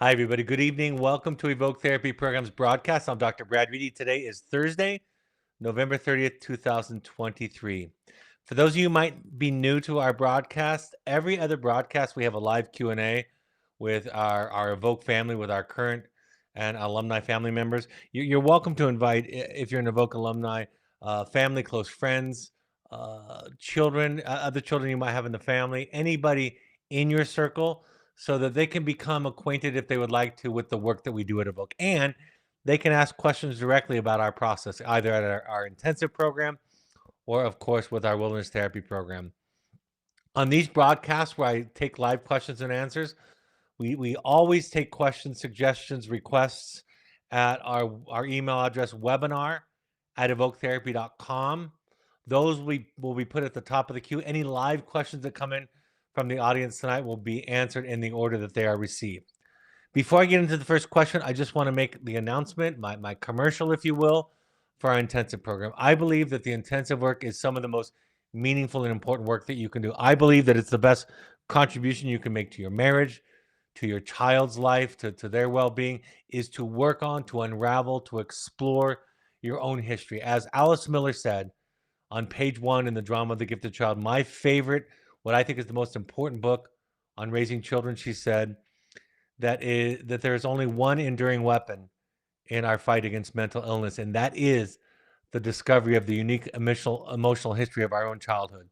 Hi, everybody. Good evening. Welcome to Evoke Therapy Program's broadcast. I'm Dr. Brad Reedy. Today is Thursday, November 30th, 2023. For those of you who might be new to our broadcast, every other broadcast we have a live Q&A with our Evoke family, with our current and alumni family members. You're welcome to invite, if you're an Evoke alumni, family, close friends, children, other children you might have in the family, anybody in your circle, so that they can become acquainted, if they would like to, with the work that we do at Evoke. And they can ask questions directly about our process, either at our intensive program or, of course, with our wilderness therapy program. On these broadcasts where I take live questions and answers, we always take questions, suggestions, requests at our email address, webinar@evoketherapy.com. Those will be put at the top of the queue. Any live questions that come in from the audience tonight will be answered in the order that they are received. Before I get into the first question, I just want to make the announcement, my commercial, if you will, for our intensive program. I believe that the intensive work is some of the most meaningful and important work that you can do. I believe that it's the best contribution you can make to your marriage, to your child's life, to their well-being, is to work on, to unravel, to explore your own history. As Alice Miller said on page 1 in The Drama of the Gifted Child, my favorite, what I think is the most important book on raising children, she said, that there is only one enduring weapon in our fight against mental illness, and that is the discovery of the unique emotional history of our own childhood.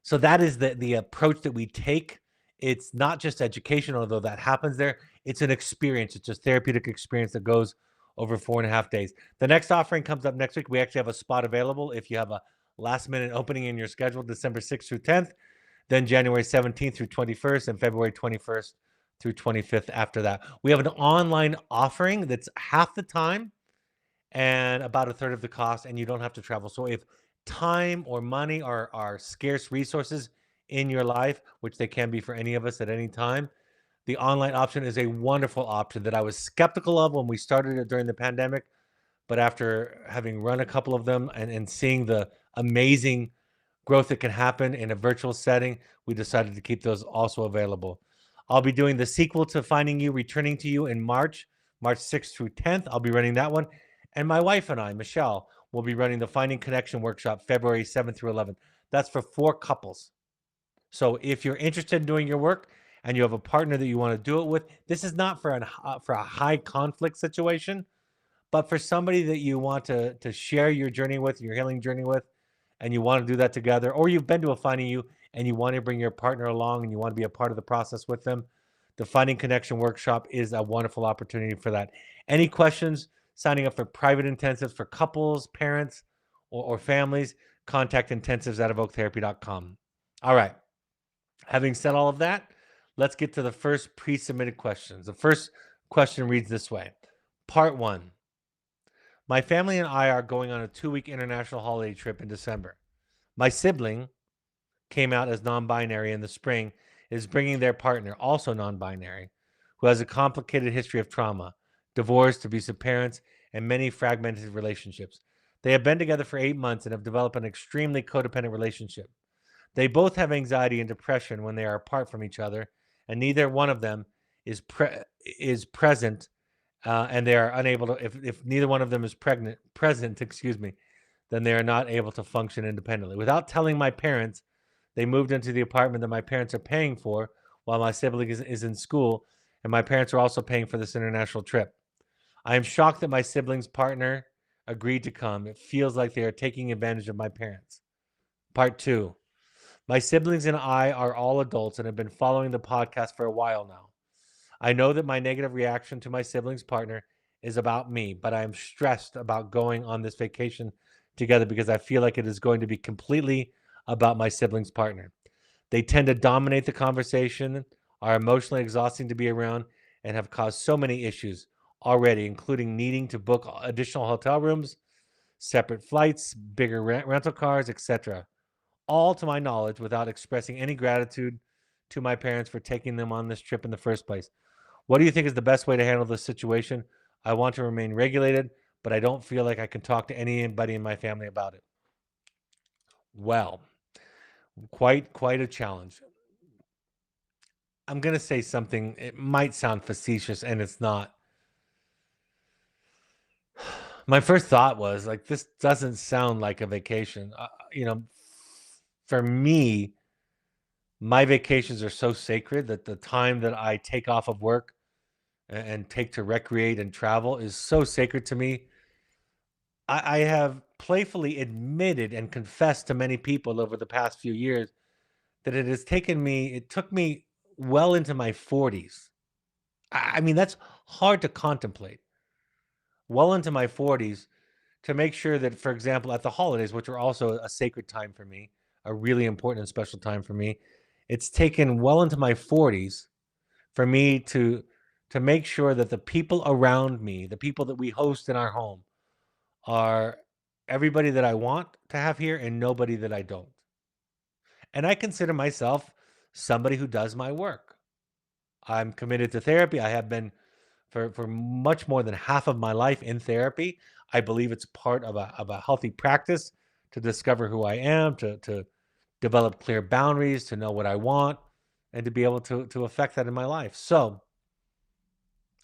So that is the approach that we take. It's not just education, although that happens there. It's an experience. It's a therapeutic experience that goes over 4.5 days. The next offering comes up next week. We actually have a spot available if you have a last minute opening in your schedule, December 6th through 10th, then January 17th through 21st, and February 21st through 25th after that. We have an online offering that's half the time and about a third of the cost, and you don't have to travel. So if time or money are scarce resources in your life, which they can be for any of us at any time, the online option is a wonderful option that I was skeptical of when we started it during the pandemic. But after having run a couple of them and seeing the amazing growth that can happen in a virtual setting, we decided to keep those also available. I'll be doing the sequel to Finding You, Returning to You in March 6th through 10th. I'll be running that one. And my wife and I, Michelle, will be running the Finding Connection workshop February 7th through 11th. That's for 4 couples. So if you're interested in doing your work and you have a partner that you want to do it with, this is not for a high conflict situation, but for somebody that you want to share your journey with, your healing journey with, and you want to do that together, or you've been to a Finding You and you want to bring your partner along and you want to be a part of the process with them, the Finding Connection workshop is a wonderful opportunity for that. Any questions, signing up for private intensives for couples, parents, or families, contact intensives@evoketherapy.com. All right. Having said all of that, let's get to the first pre-submitted questions. The first question reads this way. Part 1. My family and I are going on a 2-week international holiday trip in December. My sibling came out as non-binary in the spring, is bringing their partner, also non-binary, who has a complicated history of trauma, divorce, abusive parents, and many fragmented relationships. They have been together for 8 months and have developed an extremely codependent relationship. They both have anxiety and depression when they are apart from each other, and neither one of them is present, and they are unable to. If neither one of them is present, excuse me, then they are not able to function independently. Without telling my parents, they moved into the apartment that my parents are paying for while my sibling is in school, and my parents are also paying for this international trip. I am shocked that my sibling's partner agreed to come. It feels like they are taking advantage of my parents. Part 2. My siblings and I are all adults and have been following the podcast for a while now. I know that my negative reaction to my sibling's partner is about me, but I am stressed about going on this vacation together because I feel like it is going to be completely about my sibling's partner. They tend to dominate the conversation, are emotionally exhausting to be around, and have caused so many issues already, including needing to book additional hotel rooms, separate flights, bigger rental cars, etc. All to my knowledge without expressing any gratitude to my parents for taking them on this trip in the first place. What do you think is the best way to handle this situation? I want to remain regulated, but I don't feel like I can talk to anybody in my family about it. Well, quite a challenge. I'm going to say something, it might sound facetious and it's not. My first thought was like, this doesn't sound like a vacation. For me, my vacations are so sacred that the time that I take off of work and take to recreate and travel is so sacred to me. I have playfully admitted and confessed to many people over the past few years that it took me well into my 40s. I mean, that's hard to contemplate. Well into my 40s to make sure that, for example, at the holidays, which are also a sacred time for me, a really important and special time for me, it's taken well into my 40s for me to make sure that the people around me, the people that we host in our home, are everybody that I want to have here and nobody that I don't. And I consider myself somebody who does my work. I'm committed to therapy. I have been for much more than half of my life in therapy. I believe it's part of a healthy practice to discover who I am, to develop clear boundaries, to know what I want, and to be able to affect that in my life. So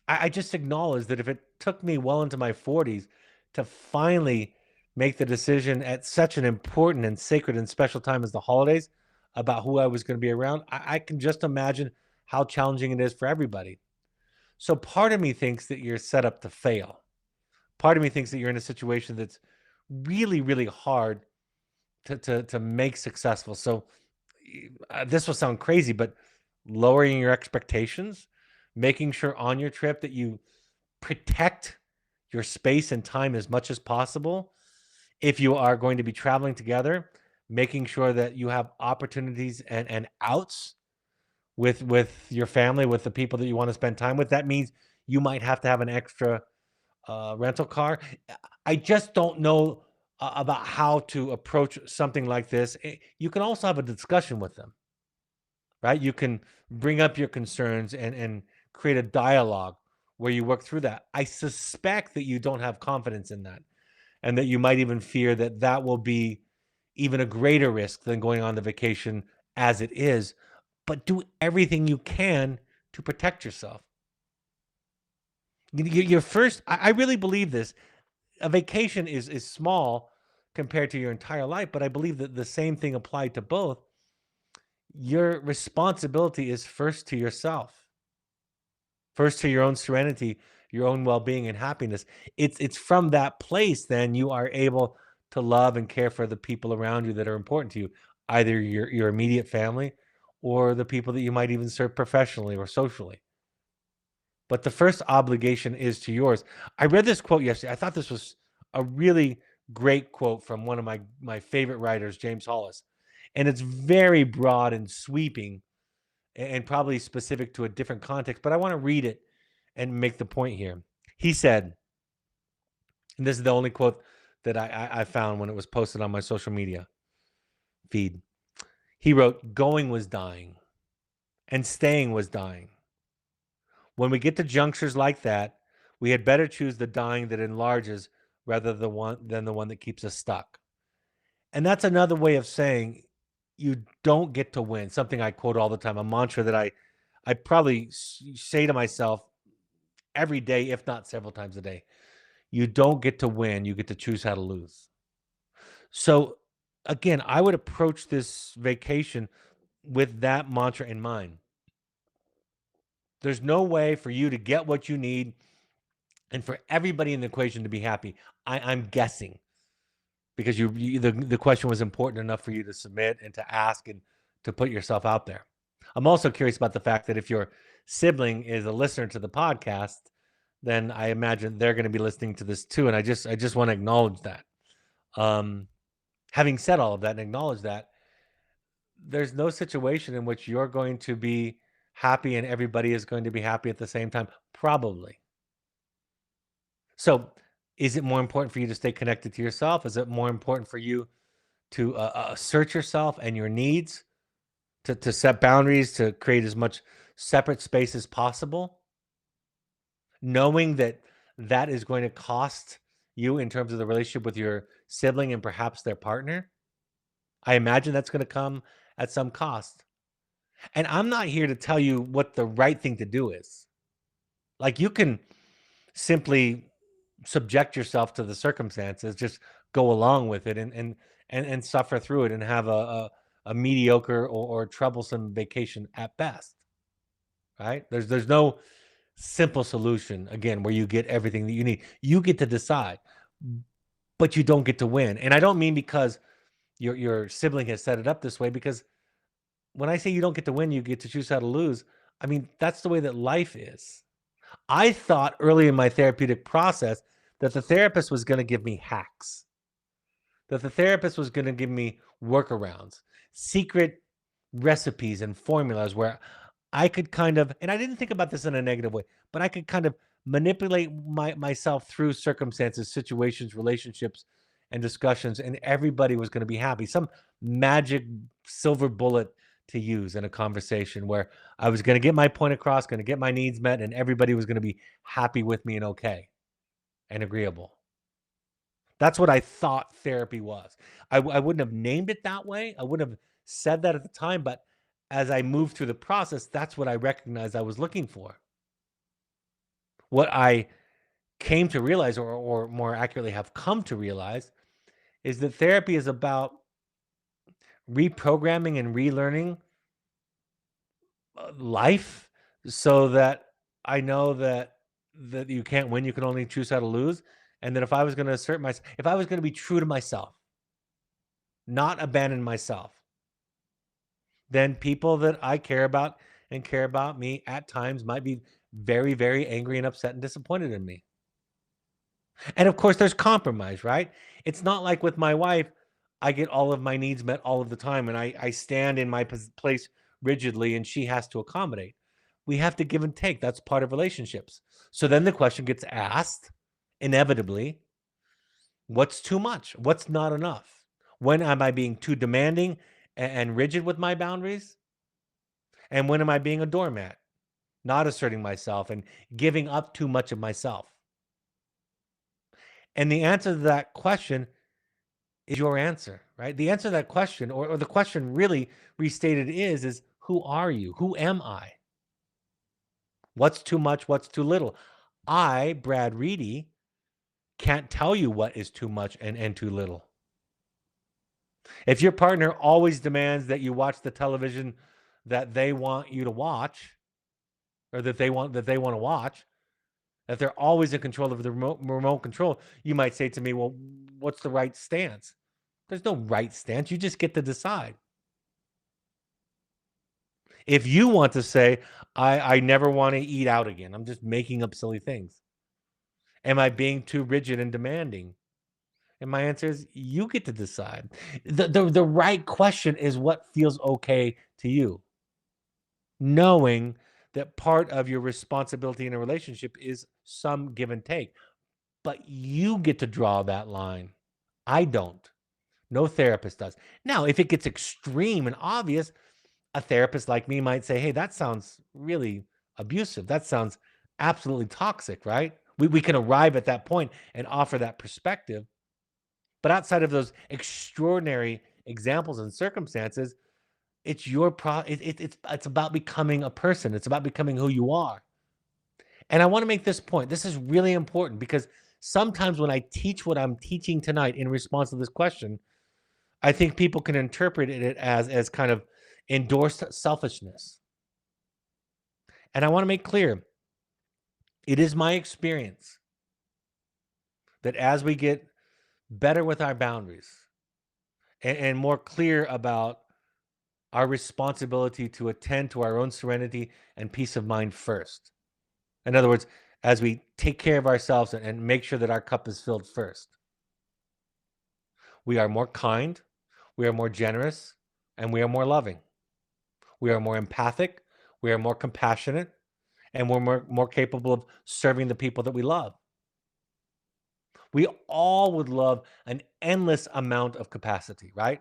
I just acknowledge that if it took me well into my 40s to finally make the decision at such an important and sacred and special time as the holidays about who I was going to be around, I can just imagine how challenging it is for everybody. So part of me thinks that you're set up to fail. Part of me thinks that you're in a situation that's really, really hard to make successful. So this will sound crazy, but lowering your expectations, making sure on your trip that you protect your space and time as much as possible. If you are going to be traveling together, making sure that you have opportunities and outs with your family, with the people that you want to spend time with. That means you might have to have an extra rental car. I just don't know about how to approach something like this. You can also have a discussion with them, right? You can bring up your concerns and create a dialogue where you work through that. I suspect that you don't have confidence in that and that you might even fear that that will be even a greater risk than going on the vacation as it is. But do everything you can to protect yourself. Your first, I really believe this. A vacation is small compared to your entire life, but I believe that the same thing applied to both. Your responsibility is first to yourself, first to your own serenity, your own well-being and happiness. It's from that place then you are able to love and care for the people around you that are important to you, either your immediate family or the people that you might even serve professionally or socially. But the first obligation is to yours. I read this quote yesterday. I thought this was a really great quote from one of my favorite writers, James Hollis. And it's very broad and sweeping and probably specific to a different context, but I want to read it and make the point here. He said, and this is the only quote that I found when it was posted on my social media feed. He wrote, "Going was dying and staying was dying. When we get to junctures like that, we had better choose the dying that enlarges rather than the one that keeps us stuck." And that's another way of saying you don't get to win. Something I quote all the time, a mantra that I probably say to myself every day, if not several times a day. You don't get to win, you get to choose how to lose. So again, I would approach this vacation with that mantra in mind. There's no way for you to get what you need and for everybody in the equation to be happy. I'm guessing because the question was important enough for you to submit and to ask and to put yourself out there. I'm also curious about the fact that if your sibling is a listener to the podcast, then I imagine they're going to be listening to this too. And I just want to acknowledge that. Um, Having said all of that and acknowledge that, there's no situation in which you're going to be happy and everybody is going to be happy at the same time. Probably. So, is it more important for you to stay connected to yourself? Is it more important for you to assert yourself and your needs, to set boundaries, to create as much separate space as possible, knowing that that is going to cost you in terms of the relationship with your sibling and perhaps their partner? I imagine that's going to come at some cost. And I'm not here to tell you what the right thing to do is. Like, you can simply subject yourself to the circumstances, just go along with it and suffer through it and have a mediocre or troublesome vacation at best, right? There's no simple solution, again, where you get everything that you need. You get to decide, but you don't get to win. And I don't mean because your sibling has set it up this way, because when I say you don't get to win, you get to choose how to lose. I mean, that's the way that life is. I thought early in my therapeutic process that the therapist was going to give me hacks, that the therapist was going to give me workarounds, secret recipes and formulas where I could kind of, and I didn't think about this in a negative way, but I could kind of manipulate myself through circumstances, situations, relationships, and discussions, and everybody was going to be happy. Some magic silver bullet to use in a conversation where I was going to get my point across, going to get my needs met, and everybody was going to be happy with me and okay and agreeable. That's what I thought therapy was. I wouldn't have named it that way. I wouldn't have said that at the time, but as I moved through the process, that's what I recognized I was looking for. What I came to realize, or more accurately have come to realize, is that therapy is about reprogramming and relearning life, so that I know that you can't win, you can only choose how to lose. And that if I was going to assert myself, if I was going to be true to myself, not abandon myself, then people that I care about and care about me at times might be very, very angry and upset and disappointed in me. And of course, there's compromise, right? It's not like with my wife, I get all of my needs met all of the time and I stand in my place rigidly and she has to accommodate. We have to give and take. That's part of relationships. So then the question gets asked, inevitably, what's too much? What's not enough? When am I being too demanding and rigid with my boundaries? And when am I being a doormat, not asserting myself and giving up too much of myself? And the answer to that question is your answer, right? The answer to that question, or the question really restated is who are you? Who am I? What's too much? What's too little? I, Brad Reedy, can't tell you what is too much and too little. If your partner always demands that you watch the television that they want you to watch, or that they want to watch, that they're always in control of the remote control, you might say to me, well, what's the right stance? There's no right stance. You just get to decide. If you want to say, I never want to eat out again, I'm just making up silly things. Am I being too rigid and demanding? And my answer is, you get to decide. The right question is what feels okay to you. Knowing that part of your responsibility in a relationship is some give and take. But you get to draw that line. I don't. No therapist does. Now, if it gets extreme and obvious, a therapist like me might say, hey, that sounds really abusive. That sounds absolutely toxic, right? We can arrive at that point and offer that perspective. But outside of those extraordinary examples and circumstances, it's your it's about becoming a person. It's about becoming who you are. And I want to make this point. This is really important, because sometimes when I teach what I'm teaching tonight in response to this question, I think people can interpret it as kind of endorsed selfishness. And I want to make clear, it is my experience that as we get better with our boundaries and more clear about our responsibility to attend to our own serenity and peace of mind first. In other words, as we take care of ourselves and make sure that our cup is filled first, we are more kind, we are more generous, and we are more loving. We are more empathic, we are more compassionate, and we're more capable of serving the people that we love. We all would love an endless amount of capacity, right?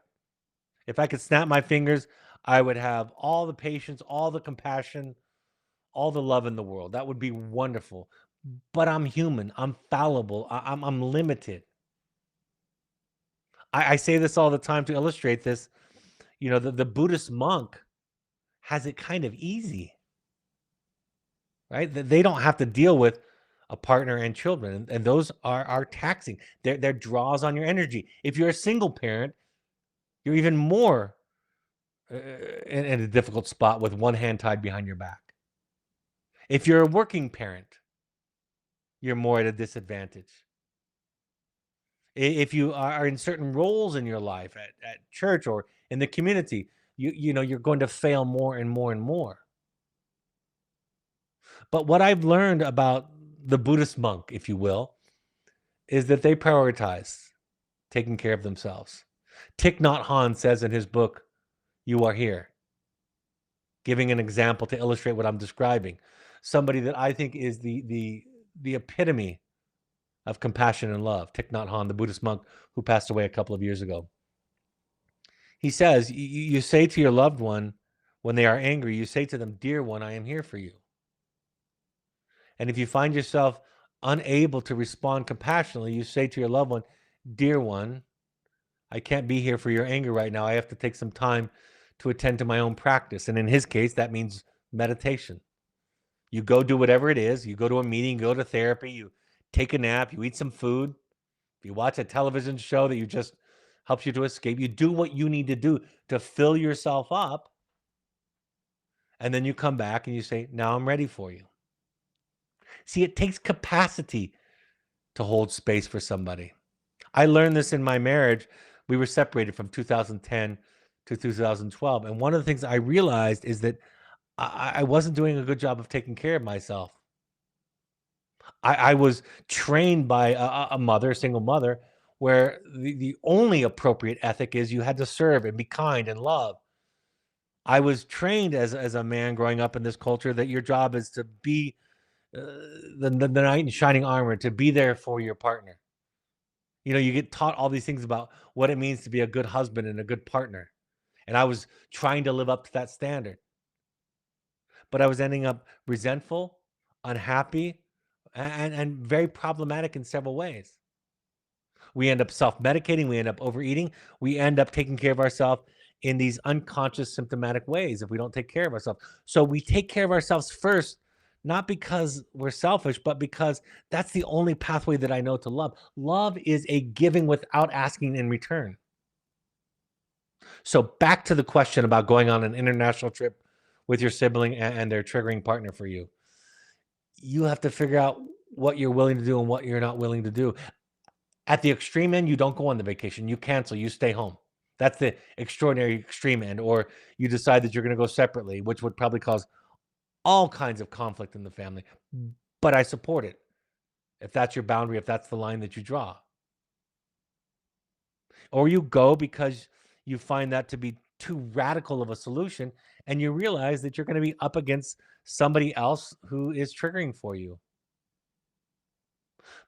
If I could snap my fingers, I would have all the patience, all the compassion, all the love in the world. That would be wonderful. But I'm human. I'm fallible. I'm limited. I say this all the time to illustrate this. You know, the Buddhist monk has it kind of easy, right? They don't have to deal with a partner and children, and those are taxing. They're draws on your energy. If you're a single parent, you're even more in a difficult spot with one hand tied behind your back. If you're a working parent, you're more at a disadvantage. If you are in certain roles in your life at church or in the community, you know you're going to fail more and more and more. But what I've learned about the Buddhist monk, if you will, is that they prioritize taking care of themselves. Thich Nhat Hanh says in his book, You Are Here, giving an example to illustrate what I'm describing. Somebody that I think is the epitome of compassion and love, Thich Nhat Hanh, the Buddhist monk who passed away a couple of years ago. He says, you say to your loved one when they are angry, you say to them, Dear one, I am here for you. And if you find yourself unable to respond compassionately, you say to your loved one, Dear one, I can't be here for your anger right now. I have to take some time to attend to my own practice. And in his case, that means meditation. You go do whatever it is. You go to a meeting, go to therapy, you take a nap, you eat some food, you watch a television show that you just helps you to escape. You do what you need to do to fill yourself up. And then you come back and you say, Now I'm ready for you. See, it takes capacity to hold space for somebody. I learned this in my marriage. We were separated from 2010 to 2012. And one of the things I realized is that I wasn't doing a good job of taking care of myself. I was trained by a mother, a single mother, where the only appropriate ethic is you had to serve and be kind and love. I was trained as a man growing up in this culture that your job is to be the knight in shining armor, to be there for your partner. You know, you get taught all these things about what it means to be a good husband and a good partner. And I was trying to live up to that standard. But I was ending up resentful, unhappy, and very problematic in several ways. We end up self-medicating, we end up overeating, we end up taking care of ourselves in these unconscious symptomatic ways if we don't take care of ourselves. So we take care of ourselves first, not because we're selfish, but because that's the only pathway that I know to love. Love is a giving without asking in return. So back to the question about going on an international trip with your sibling and their triggering partner for you. You have to figure out what you're willing to do and what you're not willing to do. At the extreme end, you don't go on the vacation, you cancel, you stay home. That's the extraordinary extreme end. Or you decide that you're going to go separately, which would probably cause all kinds of conflict in the family. But I support it. If that's your boundary, if that's the line that you draw. Or you go because you find that to be too radical of a solution and you realize that you're going to be up against somebody else who is triggering for you.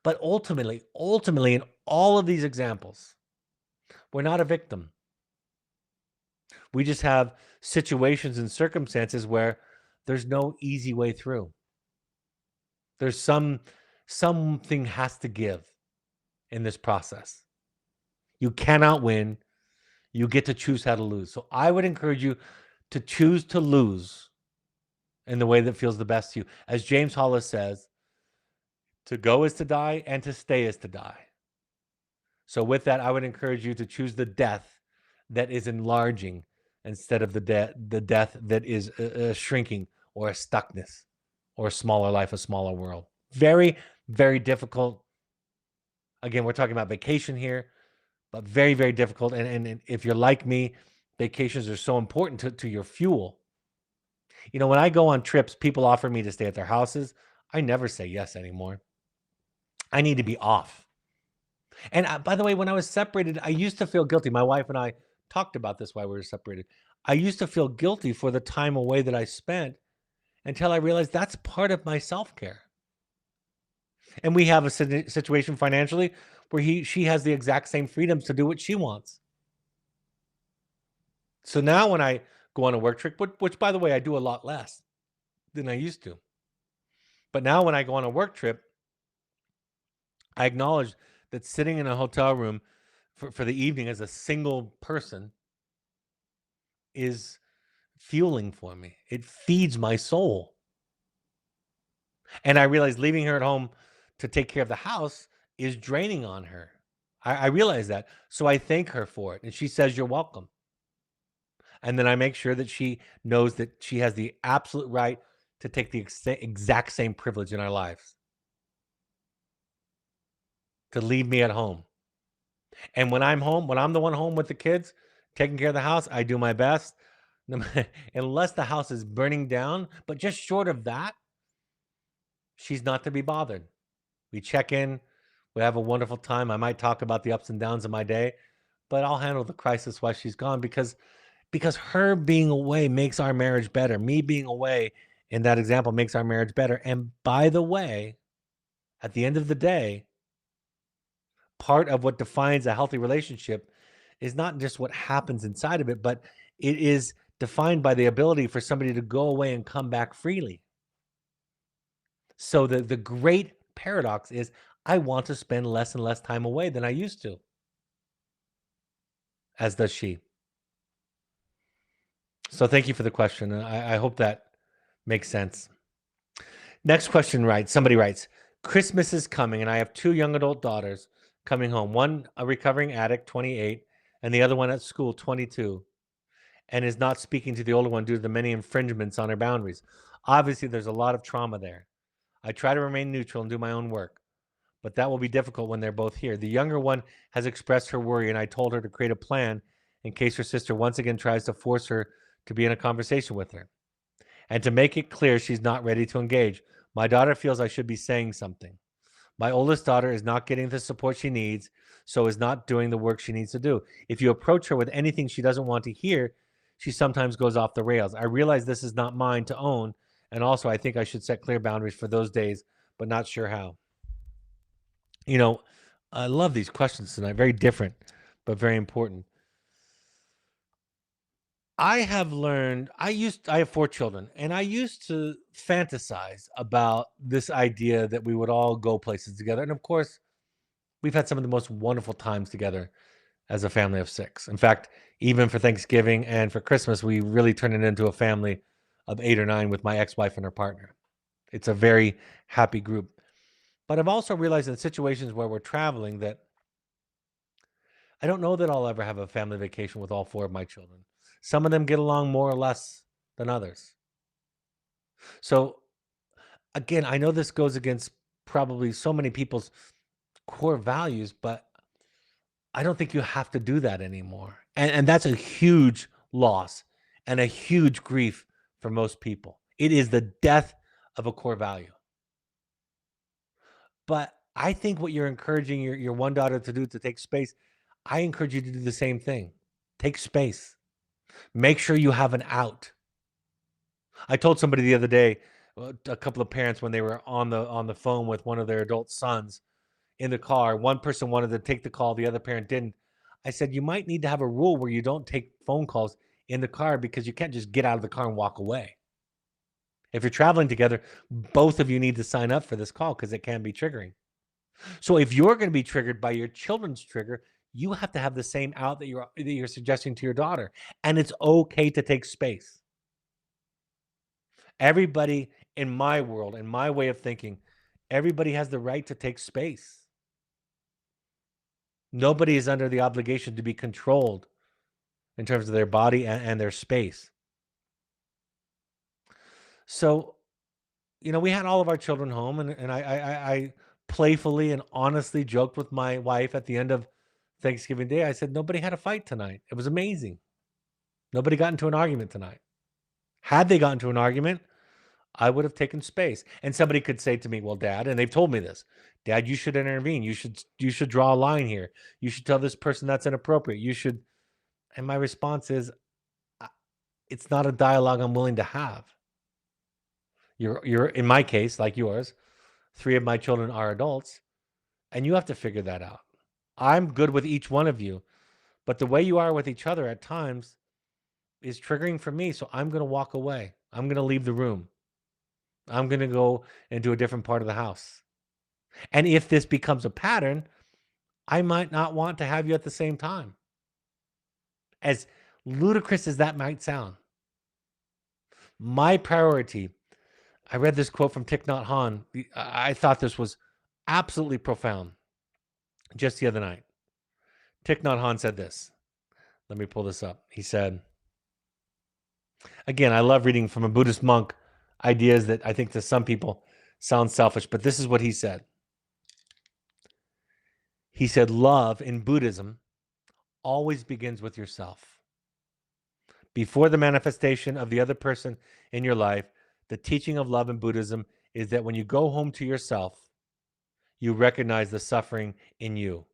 But ultimately, in all of these examples, we're not a victim. We just have situations and circumstances where there's no easy way through. There's something has to give in this process. You cannot win. You get to choose how to lose. So I would encourage you to choose to lose in the way that feels the best to you. As James Hollis says, to go is to die and to stay is to die. So with that, I would encourage you to choose the death that is enlarging instead of the death that is shrinking or a stuckness or a smaller life, a smaller world. Very, very difficult. Again, we're talking about vacation here, but very, very difficult. And if you're like me, vacations are so important to your fuel. You know, when I go on trips, people offer me to stay at their houses. I never say yes anymore. I need to be off. And by the way, when I was separated, I used to feel guilty. My wife and I talked about this while we were separated. I used to feel guilty for the time away that I spent until I realized that's part of my self-care. And we have a situation financially where she has the exact same freedoms to do what she wants. So now when I go on a work trip, which by the way, I do a lot less than I used to. But now when I go on a work trip, I acknowledge that sitting in a hotel room for the evening as a single person is fueling for me. It feeds my soul. And I realized leaving her at home to take care of the house is draining on her. I realize that. So I thank her for it. And she says, "You're welcome." And then I make sure that she knows that she has the absolute right to take the exact same privilege in our lives, to leave me at home. And when I'm home, when I'm the one home with the kids, taking care of the house, I do my best. Unless the house is burning down, but just short of that, she's not to be bothered. We check in, we have a wonderful time. I might talk about the ups and downs of my day, but I'll handle the crisis while she's gone because her being away makes our marriage better. Me being away in that example makes our marriage better. And by the way, at the end of the day, part of what defines a healthy relationship is not just what happens inside of it, but it is defined by the ability for somebody to go away and come back freely. So the great paradox is I want to spend less and less time away than I used to, as does she. So thank you for the question. I hope that makes sense. Next question somebody writes, Christmas is coming and I have 2 young adult daughters coming home. One a recovering addict, 28, and the other one at school, 22, and is not speaking to the older one due to the many infringements on her boundaries. Obviously, there's a lot of trauma there. I try to remain neutral and do my own work, but that will be difficult when they're both here. The younger one has expressed her worry, and I told her to create a plan in case her sister once again tries to force her to be in a conversation with her, and to make it clear she's not ready to engage. My daughter feels I should be saying something. My oldest daughter is not getting the support she needs, so is not doing the work she needs to do. If you approach her with anything she doesn't want to hear, she sometimes goes off the rails. I realize this is not mine to own, and also I think I should set clear boundaries for those days, but not sure how. You know, I love these questions tonight. Very different, but very important. I have learned, I have 4 children, and I used to fantasize about this idea that we would all go places together. And of course, we've had some of the most wonderful times together as a family of 6. In fact, even for Thanksgiving and for Christmas, we really turned it into a family of 8 or 9 with my ex-wife and her partner. It's a very happy group. But I've also realized in situations where we're traveling that I don't know that I'll ever have a family vacation with all 4 of my children. Some of them get along more or less than others. So again, I know this goes against probably so many people's core values, but I don't think you have to do that anymore. And that's a huge loss and a huge grief for most people. It is the death of a core value. But I think what you're encouraging your one daughter to do, to take space, I encourage you to do the same thing. Take space. Make sure you have an out. I told somebody the other day, a couple of parents, when they were on the phone with one of their adult sons in the car, one person wanted to take the call, the other parent didn't. I said, you might need to have a rule where you don't take phone calls in the car, because you can't just get out of the car and walk away. If you're traveling together, both of you need to sign up for this call because it can be triggering. So if you're going to be triggered by your children's trigger, you have to have the same out that you're suggesting to your daughter. And it's okay to take space. Everybody in my world, in my way of thinking, everybody has the right to take space. Nobody is under the obligation to be controlled in terms of their body and their space. So, we had all of our children home, and I playfully and honestly joked with my wife at the end of Thanksgiving Day. I said, nobody had a fight tonight. It was amazing. Nobody got into an argument tonight. Had they gotten into an argument, I would have taken space. And somebody could say to me, well, Dad, and they've told me this, Dad, you should intervene. You should draw a line here. You should tell this person that's inappropriate. You should. And my response is, it's not a dialogue I'm willing to have. You're in my case, like yours, 3 of my children are adults, and you have to figure that out. I'm good with each one of you, but the way you are with each other at times is triggering for me. So I'm going to walk away. I'm going to leave the room. I'm going to go into a different part of the house. And if this becomes a pattern, I might not want to have you at the same time. As ludicrous as that might sound, My priority, I read this quote from Thich Nhat Hanh. I thought this was absolutely profound just the other night. Thich Nhat Hanh said this. Let me pull this up. He said, again, I love reading from a Buddhist monk ideas that I think to some people sound selfish, but this is what he said. He said, love in Buddhism always begins with yourself. Before the manifestation of the other person in your life, the teaching of love in Buddhism is that when you go home to yourself, you recognize the suffering in you.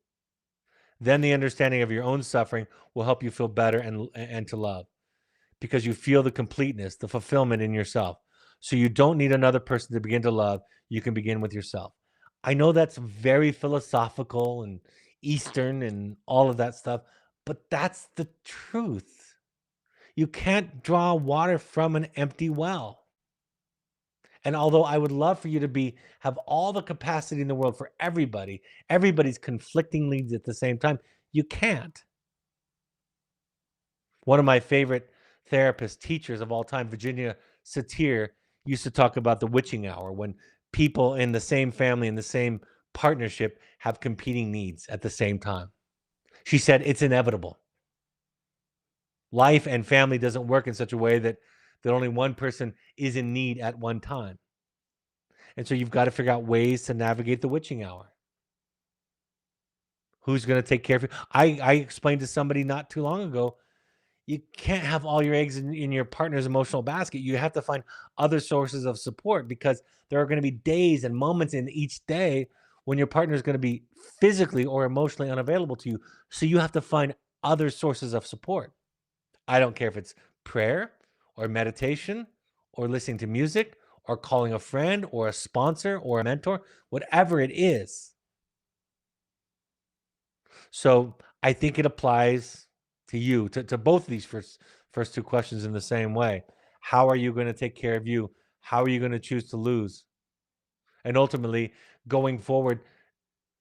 Then the understanding of your own suffering will help you feel better and to love, because you feel the completeness, the fulfillment in yourself. So you don't need another person to begin to love. You can begin with yourself. I know that's very philosophical and Eastern and all of that stuff, but that's the truth. You can't draw water from an empty well. And although I would love for you to have all the capacity in the world for everybody's conflicting needs at the same time, you can't. One of my favorite therapists, teachers of all time, Virginia Satir, used to talk about the witching hour, when people in the same family, in the same partnership, have competing needs at the same time. She said it's inevitable. Life and family doesn't work in such a way that only one person is in need at one time. And so you've got to figure out ways to navigate the witching hour. Who's going to take care of you? I explained to somebody not too long ago, you can't have all your eggs in your partner's emotional basket. You have to find other sources of support, because there are going to be days and moments in each day when your partner is going to be physically or emotionally unavailable to you. So you have to find other sources of support. I don't care if it's prayer or meditation or listening to music or calling a friend or a sponsor or a mentor, whatever it is. So I think it applies to you, to both of these first two questions in the same way. How are you going to take care of you? How are you going to choose to lose? And ultimately, going forward,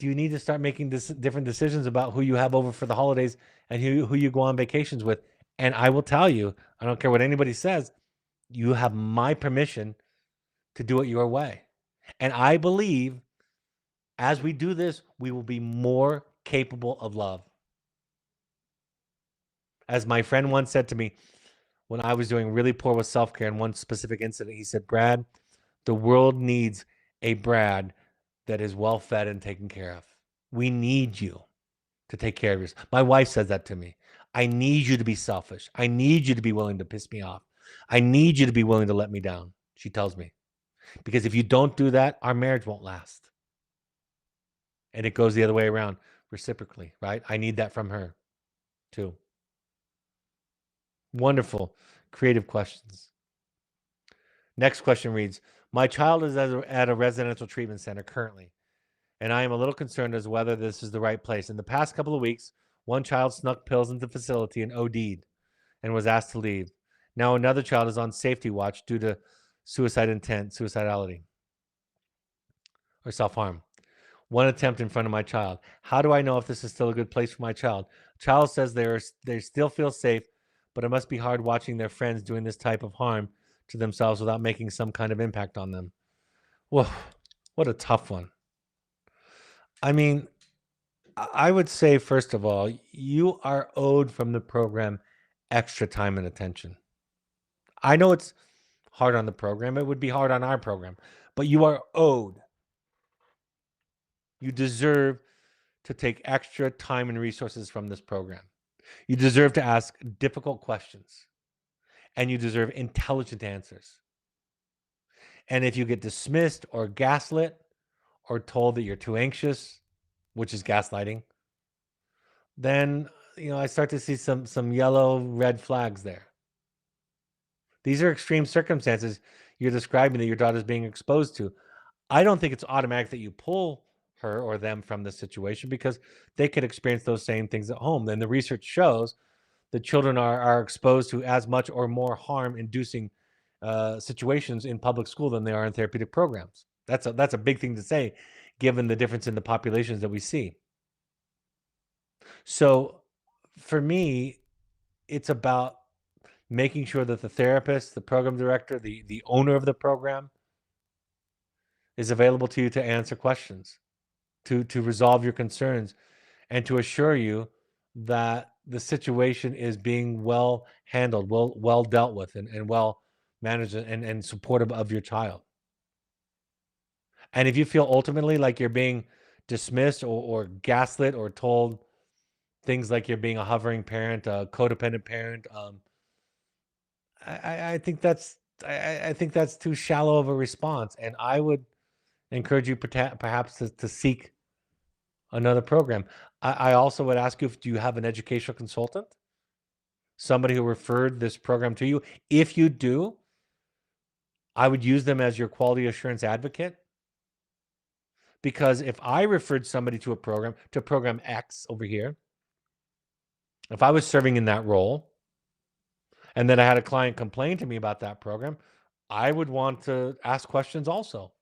do you need to start making different decisions about who you have over for the holidays and who you go on vacations with? And I will tell you, I don't care what anybody says, you have my permission to do it your way. And I believe as we do this, we will be more capable of love. As my friend once said to me, when I was doing really poor with self-care in one specific incident, he said, Brad, the world needs a Brad that is well-fed and taken care of. We need you to take care of yourself. My wife says that to me. I need you to be selfish. I need you to be willing to piss me off. I need you to be willing to let me down, she tells me. Because if you don't do that, our marriage won't last. And it goes the other way around, reciprocally, right? I need that from her too. Wonderful, creative questions. Next question reads, my child is at a residential treatment center currently, and I am a little concerned as to whether this is the right place. In the past couple of weeks, one child snuck pills into the facility and OD'd and was asked to leave. Now another child is on safety watch due to suicide intent, suicidality, or self-harm. One attempt in front of my child. How do I know if this is still a good place for my child? Child says they still feel safe, but it must be hard watching their friends doing this type of harm to themselves without making some kind of impact on them. Whoa, what a tough one. I mean, I would say, first of all, you are owed from the program extra time and attention. I know it's hard on the program. It would be hard on our program, but you are owed. You deserve to take extra time and resources from this program. You deserve to ask difficult questions, and you deserve intelligent answers. And if you get dismissed or gaslit or told that you're too anxious, which is gaslighting, then I start to see some yellow red flags there. These are extreme circumstances you're describing that your daughter's being exposed to. I don't think it's automatic that you pull her or them from the situation, because they could experience those same things at home. Then the research shows that children are exposed to as much or more harm-inducing situations in public school than they are in therapeutic programs. That's a big thing to say, given the difference in the populations that we see. So for me, it's about making sure that the therapist, the program director, the owner of the program is available to you to answer questions, to resolve your concerns, and to assure you that the situation is being well handled, well dealt with, and well managed, and supportive of your child. And if you feel ultimately like you're being dismissed, or gaslit, or told things like you're being a hovering parent, a codependent parent, I think that's I think that's too shallow of a response, and I would encourage you perhaps to seek another program. I also would ask you, if do you have an educational consultant, somebody who referred this program to you? If you do, I would use them as your quality assurance advocate, because if I referred somebody to program X over here, if I was serving in that role, and then I had a client complain to me about that program, I would want to ask questions also.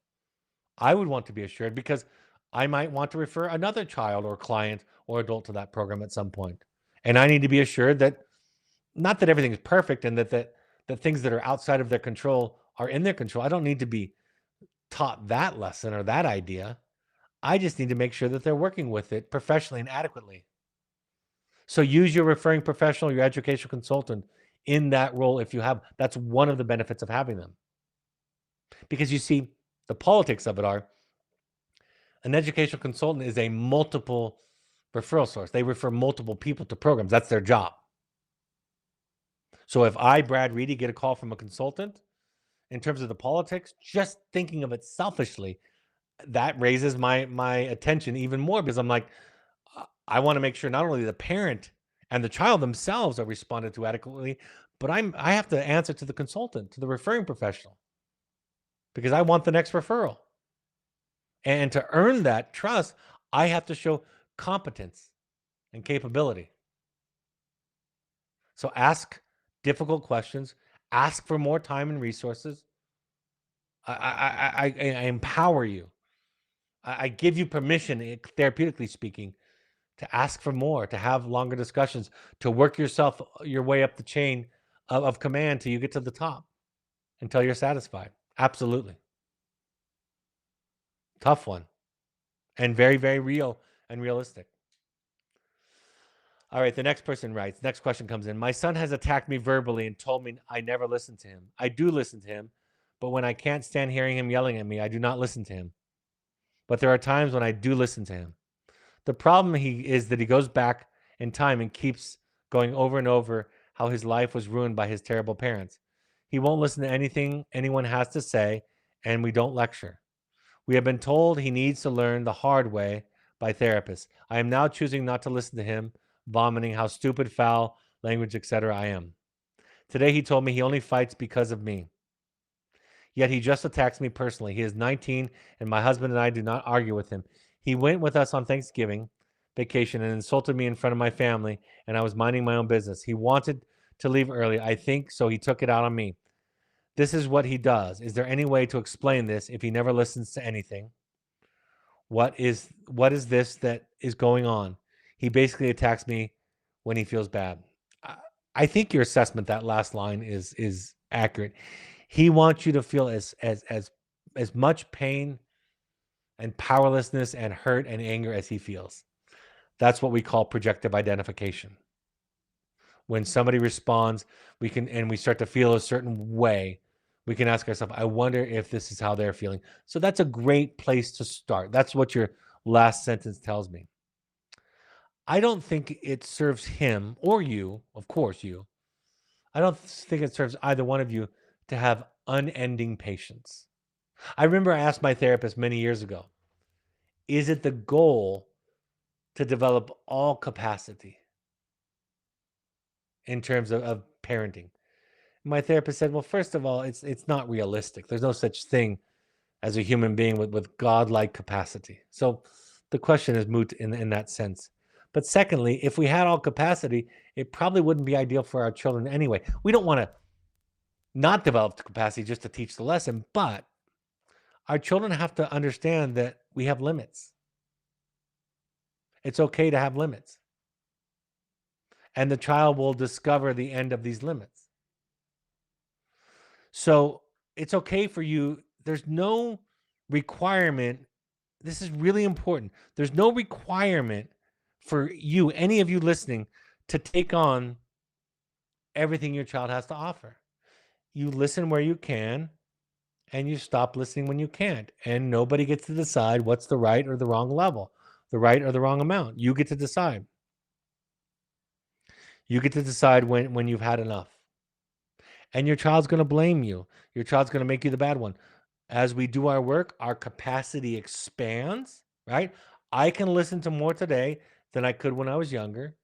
I would want to be assured, because I might want to refer another child or client or adult to that program at some point. And I need to be assured that, not that everything is perfect, and that things that are outside of their control are in their control. I don't need to be taught that lesson or that idea. I just need to make sure that they're working with it professionally and adequately. So use your referring professional, your educational consultant in that role if you have. That's one of the benefits of having them. Because you see, the politics of it are, an educational consultant is a multiple referral source. They refer multiple people to programs. That's their job. So if I, Brad Reedy, get a call from a consultant, in terms of the politics, just thinking of it selfishly, that raises my attention even more, because I'm like, I want to make sure not only the parent and the child themselves are responded to adequately, but I have to answer to the consultant, to the referring professional, because I want the next referral. And to earn that trust, I have to show competence and capability. So ask difficult questions, ask for more time and resources. I empower you. I give you permission, therapeutically speaking, to ask for more, to have longer discussions, to work your way up the chain of command till you get to the top, until you're satisfied. Absolutely. Tough one, and very, very real and realistic. All right, the next person writes, next question comes in. My son has attacked me verbally and told me I never listen to him. I do listen to him, but when I can't stand hearing him yelling at me, I do not listen to him. But there are times when I do listen to him. The problem is that he goes back in time and keeps going over and over how his life was ruined by his terrible parents. He won't listen to anything anyone has to say, and we don't lecture. We have been told he needs to learn the hard way by therapists. I am now choosing not to listen to him, vomiting how stupid, foul, language, etc. I am. Today he told me he only fights because of me. Yet he just attacks me personally. He is 19, and my husband and I do not argue with him. He went with us on Thanksgiving vacation and insulted me in front of my family, and I was minding my own business. He wanted to leave early, I think, so he took it out on me. This is what he does. Is there any way to explain this if he never listens to anything? What is this that is going on? He basically attacks me when he feels bad. I think your assessment, that last line, is accurate. He wants you to feel as much pain and powerlessness and hurt and anger as he feels. That's what we call projective identification. When somebody responds, we start to feel a certain way, we can ask ourselves, I wonder if this is how they're feeling. So that's a great place to start. That's what your last sentence tells me. I don't think it serves him or you, of course, you. I don't think it serves either one of you to have unending patience. I remember I asked my therapist many years ago, is it the goal to develop all capacity in terms of parenting? My therapist said, well, first of all, it's not realistic. There's no such thing as a human being with godlike capacity. So the question is moot in that sense. But secondly, if we had all capacity, it probably wouldn't be ideal for our children anyway. We don't want to not develop the capacity just to teach the lesson, but our children have to understand that we have limits. It's okay to have limits. And the child will discover the end of these limits. So it's okay for you. There's no requirement. This is really important. There's no requirement for you, any of you listening, to take on everything your child has to offer. You listen where you can and you stop listening when you can't. And nobody gets to decide what's the right or the wrong level, the right or the wrong amount. You get to decide. You get to decide when you've had enough. And your child's going to blame you. Your child's going to make you the bad one. As we do our work, our capacity expands, right? I can listen to more today than I could when I was younger.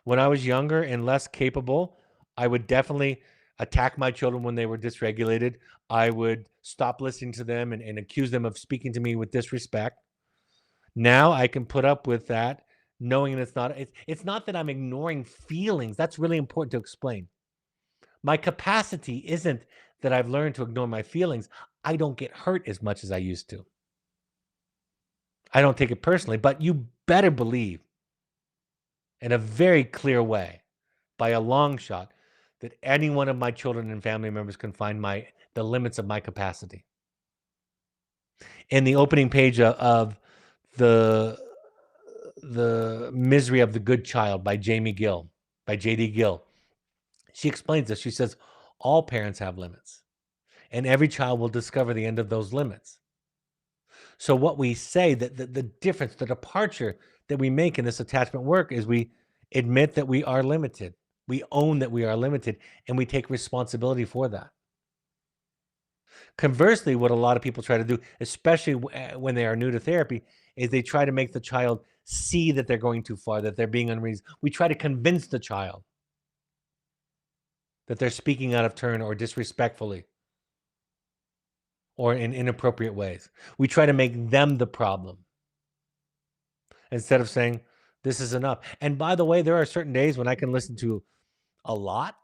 When I was younger and less capable, I would definitely attack my children when they were dysregulated. I would stop listening to them and accuse them of speaking to me with disrespect. Now I can put up with that, knowing it's not that I'm ignoring feelings. That's really important to explain. My capacity isn't that I've learned to ignore my feelings. I don't get hurt as much as I used to. I don't take it personally, but you better believe in a very clear way, by a long shot, that any one of my children and family members can find the limits of my capacity. In the opening page of the Misery of the Good Child by Jamie Gill, by J.D. Gill, she explains this. She says, all parents have limits, and every child will discover the end of those limits. So what we say, that the difference, the departure that we make in this attachment work, is we admit that we are limited. We own that we are limited, and we take responsibility for that. Conversely, what a lot of people try to do, especially when they are new to therapy, is they try to make the child see that they're going too far, that they're being unreasonable. We try to convince the child that they're speaking out of turn or disrespectfully or in inappropriate ways. We try to make them the problem instead of saying, this is enough. And by the way, there are certain days when I can listen to a lot,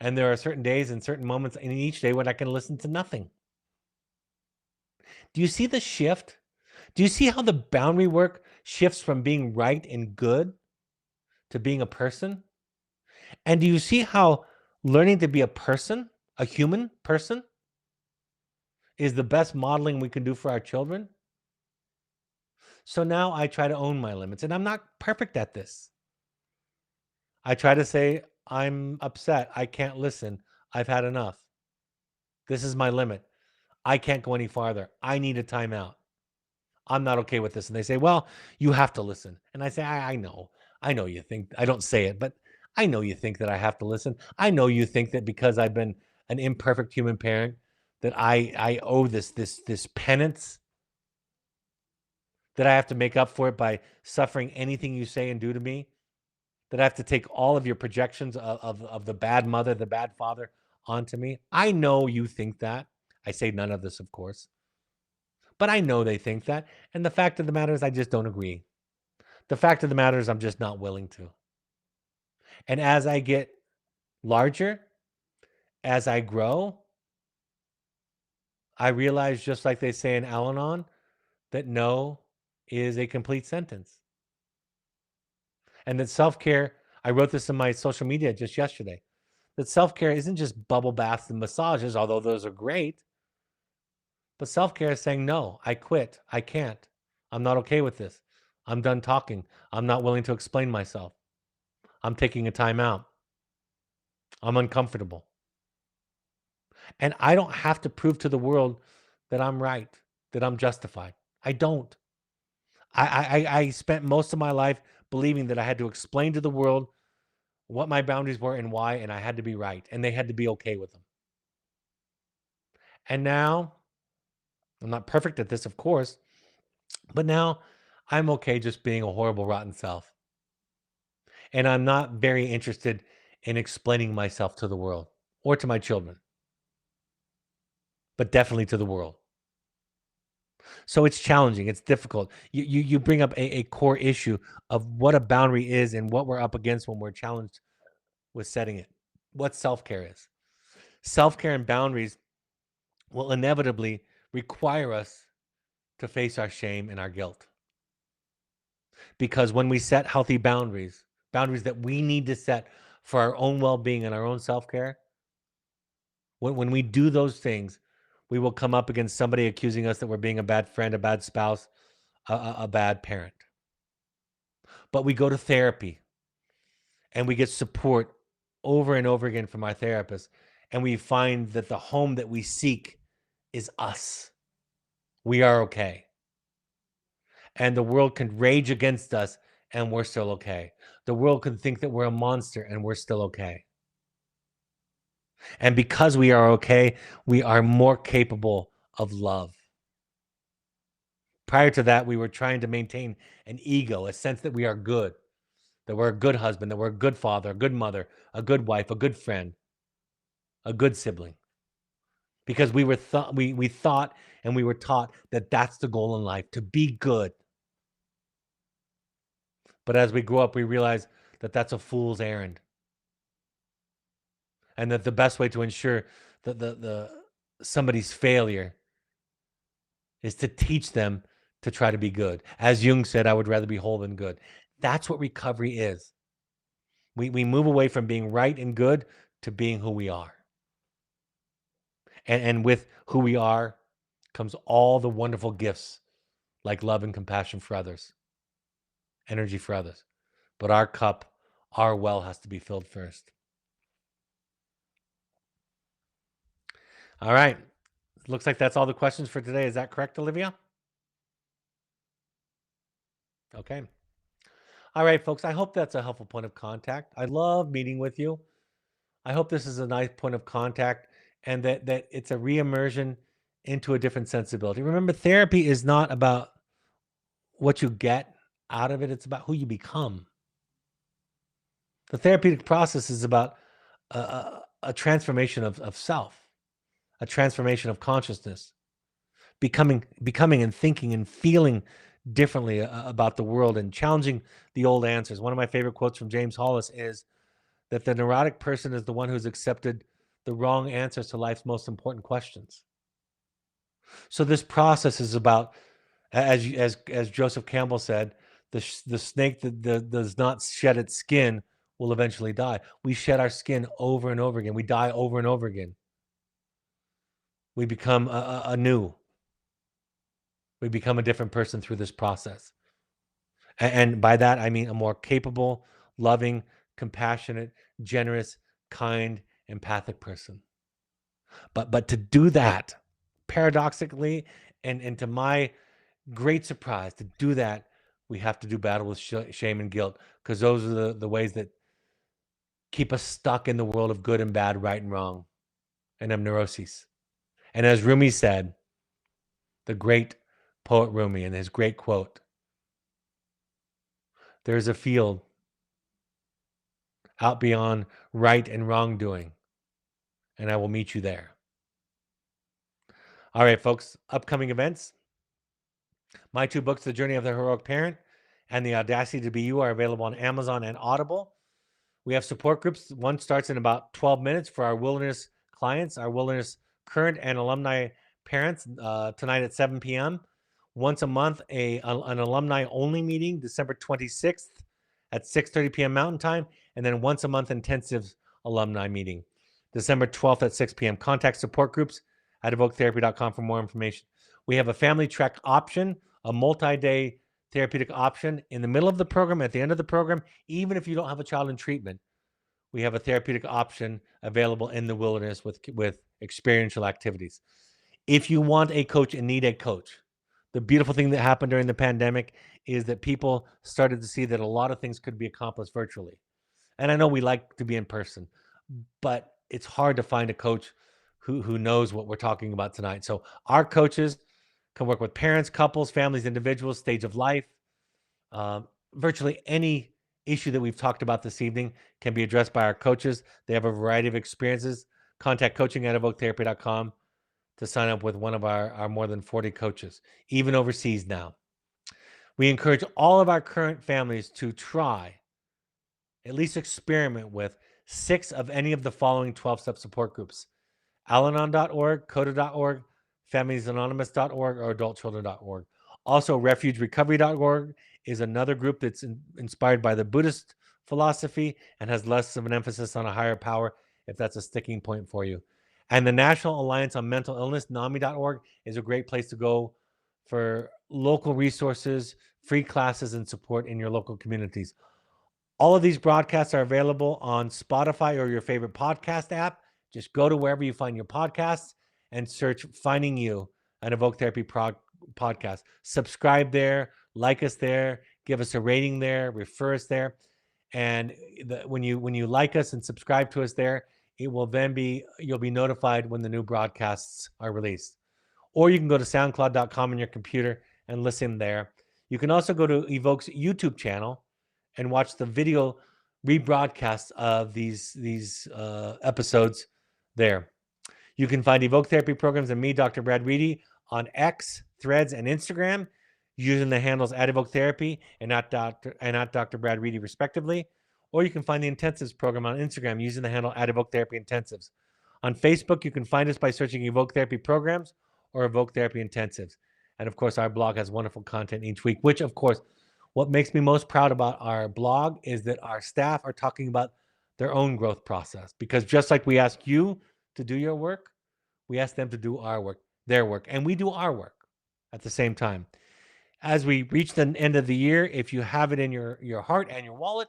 and there are certain days and certain moments in each day when I can listen to nothing. Do you see the shift? Do you see how the boundary work shifts from being right and good to being a person? And do you see how learning to be a person, a human person, is the best modeling we can do for our children? So now I try to own my limits, and I'm not perfect at this. I try to say, I'm upset. I can't listen. I've had enough. This is my limit. I can't go any farther. I need a timeout. I'm not okay with this. And they say, well, you have to listen. And I say, I know. I know you think, I don't say it, but I know you think that I have to listen. I know you think that because I've been an imperfect human parent, that I owe this penance, that I have to make up for it by suffering anything you say and do to me, that I have to take all of your projections of the bad mother, the bad father onto me. I know you think that. I say none of this, of course. But I know they think that. And the fact of the matter is, I just don't agree. The fact of the matter is, I'm just not willing to. And as I get larger, as I grow, I realize, just like they say in Al Anon, that no is a complete sentence. And that self-care, I wrote this in my social media just yesterday, that self-care isn't just bubble baths and massages, although those are great. But self-care is saying, no, I quit. I can't. I'm not okay with this. I'm done talking. I'm not willing to explain myself. I'm taking a time out. I'm uncomfortable. And I don't have to prove to the world that I'm right, that I'm justified. I don't. I spent most of my life believing that I had to explain to the world what my boundaries were and why, and I had to be right, and they had to be okay with them. And now, I'm not perfect at this, of course, but now I'm okay just being a horrible, rotten self. And I'm not very interested in explaining myself to the world or to my children, but definitely to the world. So it's challenging. It's difficult. You bring up a core issue of what a boundary is and what we're up against when we're challenged with setting it. What self-care is. Self-care and boundaries will inevitably require us to face our shame and our guilt. Because when we set healthy boundaries, boundaries that we need to set for our own well-being and our own self-care, When we do those things, we will come up against somebody accusing us that we're being a bad friend, a bad spouse, a bad parent. But we go to therapy and we get support over and over again from our therapist. And we find that the home that we seek is us. We are okay. And the world can rage against us and we're still okay. The world can think that we're a monster and we're still okay. And because we are okay, we are more capable of love. Prior to that, we were trying to maintain an ego, a sense that we are good, that we're a good husband, that we're a good father, a good mother, a good wife, a good friend, a good sibling. Because we thought and we were taught that that's the goal in life, to be good. But as we grow up, we realize that that's a fool's errand. And that the best way to ensure that the somebody's failure is to teach them to try to be good. As Jung said, I would rather be whole than good. That's what recovery is. We move away from being right and good to being who we are. And with who we are comes all the wonderful gifts like love and compassion for others, energy for others. But our cup, our well has to be filled first. All right. Looks like that's all the questions for today. Is that correct, Olivia? Okay. All right, folks. I hope that's a helpful point of contact. I love meeting with you. I hope this is a nice point of contact and that it's a reimmersion into a different sensibility. Remember, therapy is not about what you get out of it, it's about who you become. The therapeutic process is about a transformation of self, a transformation of consciousness, becoming and thinking and feeling differently about the world and challenging the old answers. One of my favorite quotes from James Hollis is that the neurotic person is the one who's accepted the wrong answers to life's most important questions. So this process is about, as Joseph Campbell said, the snake that does not shed its skin will eventually die. We shed our skin over and over again. We die over and over again. We become anew. We become a different person through this process. And by that, I mean a more capable, loving, compassionate, generous, kind, empathic person. But to do that, paradoxically, and to my great surprise, to do that, we have to do battle with shame and guilt, because those are the ways that keep us stuck in the world of good and bad, right and wrong, and of neuroses. And as Rumi said, the great poet Rumi, in his great quote, there's a field out beyond right and wrongdoing, and I will meet you there. All right, folks, upcoming events. My two books, The Journey of the Heroic Parent and The Audacity to Be You, are available on Amazon and Audible. We have support groups. One starts in about 12 minutes for our wilderness clients, our wilderness current and alumni parents, tonight at 7 p.m. Once a month, an alumni-only meeting, December 26th at 6:30 p.m. Mountain Time, and then once a month intensive alumni meeting, December 12th at 6 p.m. Contact support groups at evoketherapy.com for more information. We have a family trek option, a multi-day therapeutic option in the middle of the program, at the end of the program. Even if you don't have a child in treatment, we have a therapeutic option available in the wilderness with experiential activities. If you want a coach and need a coach, the beautiful thing that happened during the pandemic is that people started to see that a lot of things could be accomplished virtually. And I know we like to be in person, but it's hard to find a coach who knows what we're talking about tonight. So our coaches can work with parents, couples, families, individuals, stage of life. Virtually any issue that we've talked about this evening can be addressed by our coaches. They have a variety of experiences. Contact coaching at evoketherapy.com to sign up with one of our more than 40 coaches, even overseas now. We encourage all of our current families to try, at least experiment with 6 of any of the following 12-step support groups: Al-Anon.org, CODA.org, FamiliesAnonymous.org, or AdultChildren.org. Also, RefugeRecovery.org is another group that's inspired by the Buddhist philosophy and has less of an emphasis on a higher power, if that's a sticking point for you. And the National Alliance on Mental Illness, NAMI.org, is a great place to go for local resources, free classes, and support in your local communities. All of these broadcasts are available on Spotify or your favorite podcast app. Just go to wherever you find your podcasts and search Finding You, an Evoke Therapy podcast. Subscribe there, like us there, give us a rating there, refer us there. And when you like us and subscribe to us there, it will then you'll be notified when the new broadcasts are released. Or you can go to soundcloud.com on your computer and listen there. You can also go to Evoke's YouTube channel and watch the video rebroadcast of these episodes there. You can find Evoke Therapy Programs and me, Dr. Brad Reedy, on X, Threads, and Instagram using the handles @Evoke Therapy and @Dr. Brad Reedy, respectively. Or you can find the Intensives program on Instagram using the handle @Evoke Therapy Intensives. On Facebook, you can find us by searching Evoke Therapy Programs or Evoke Therapy Intensives. And of course, our blog has wonderful content each week, which, of course, what makes me most proud about our blog is that our staff are talking about their own growth process. Because just like we ask you to do your work, we ask them to do our work, their work, and we do our work at the same time. As we reach the end of the year, if you have it in your heart and your wallet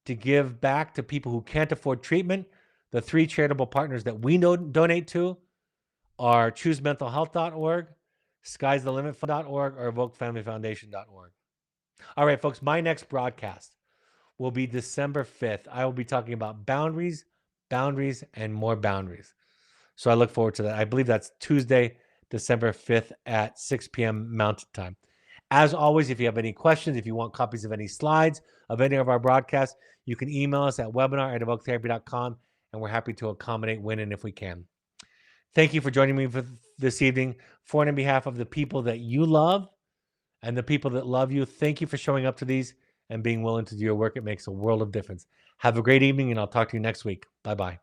to give back to people who can't afford treatment, the 3 charitable partners that we donate to are ChooseMentalHealth.org, Sky'sTheLimit.org, or EvokeFamilyFoundation.org. All right, folks, my next broadcast will be December 5th. I will be talking about boundaries, and more boundaries. So I look forward to that. I believe that's Tuesday, December 5th at 6 p.m. Mountain Time. As always, if you have any questions, if you want copies of any slides of any of our broadcasts, you can email us at webinar@evoketherapy.com, and we're happy to accommodate when and if we can. Thank you for joining me for this evening. For and on behalf of the people that you love and the people that love you, thank you for showing up to these and being willing to do your work. It makes a world of difference. Have a great evening, and I'll talk to you next week. Bye-bye.